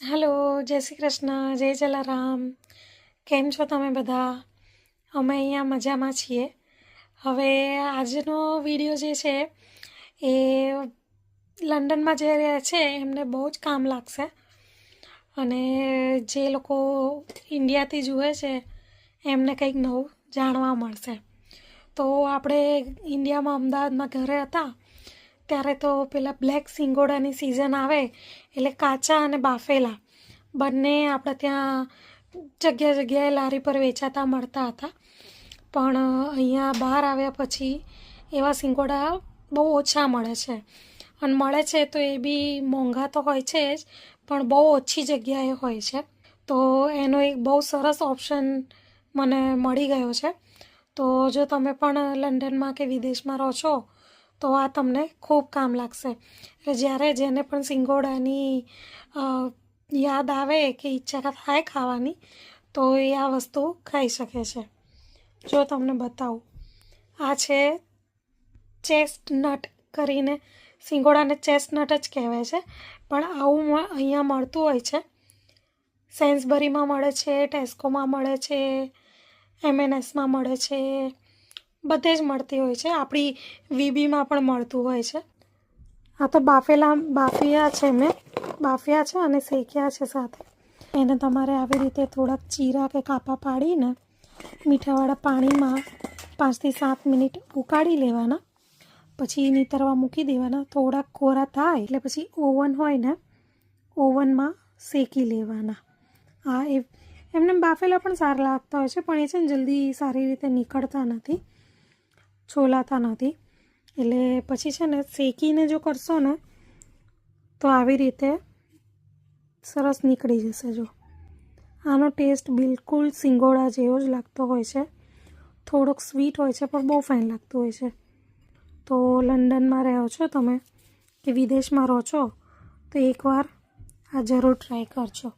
Hello जय श्री कृष्ण जय जलाराम। केम छो तमे बधा? अमे अहींया मजामां छीए। हवे आजनो विडियो जे छे ए लंडनमां जे रहे छे एमने बहु ज काम लागशे अने जे लोको इंडियाथी जुए छे एमने कंईक नवुं जाणवा मळशे। तो आपणे इंडियामां अमदावादमां घरे हता त्यारे तो पेला ब्लेक सिंगोडानी सीजन आवे એટલે કાચા અને બાફેલા બંને આપણે ત્યાં જગ્યાએ લારી પર વેચાતા મળતા હતા, પણ અહીંયા બહાર આવ્યા પછી એવા સિંગોડા બહુ ઓછા મળે છે અને મળે છે તો એ બી મોંઘા તો હોય છે જ, પણ બહુ ઓછી જગ્યાએ હોય છે। તો એનો એક બહુ સરસ ઓપ્શન મને મળી ગયો છે। તો જો તમે પણ લંડનમાં કે વિદેશમાં રહો છો તો આ તમને ખૂબ કામ લાગશે। એટલે જ્યારે જેને પણ સિંગોડાની યાદ આવે કે ઈચ્છા થાય ખાવાની તો એ આ વસ્તુ ખાઈ શકે છે। જો તમને બતાવું, આ છે ચેસ્ટનટ કરીને, સિંગોડાને ચેસ્ટનટ જ કહેવાય છે, પણ આવું અહીંયા મળતું હોય છે। સેન્સબરીમાં મળે છે, ટેસ્કોમાં મળે છે, M&Sમાં મળે છે, બધે જ મળતી હોય છે। આપણી વીબીમાં પણ મળતું હોય છે। આ તો બાફિયા છે અને શેક્યા છે સાથે। એને તમારે આવી રીતે થોડાક ચીરા કે કાપા પાડીને મીઠાવાળા પાણીમાં 5 થી 7 મિનિટ ઉકાળી લેવાના, પછી નીતરવા મૂકી દેવાના। થોડાક કોરા થાય એટલે પછી ઓવન હોય ને ઓવનમાં શેકી લેવાના। આ એમને બાફેલા પણ સારા લાગતા હોય છે, પણ એ છે ને જલ્દી સારી રીતે નીકળતા નથી, છોલાતા નથી। એટલે પછી છે ને શેકીને જો કરશો ને તો આવી રીતે સરસ નીકળી જશે। જો આનો ટેસ્ટ બિલકુલ સિંગોડા જેવો જ લાગતો હોય છે, થોડોક સ્વીટ હોય છે પણ બહુ ફાઇન લાગતું હોય છે। તો લંડનમાં રહો છો તમે કે વિદેશમાં રહો છો તો એકવાર આ જરૂર ટ્રાય કરજો।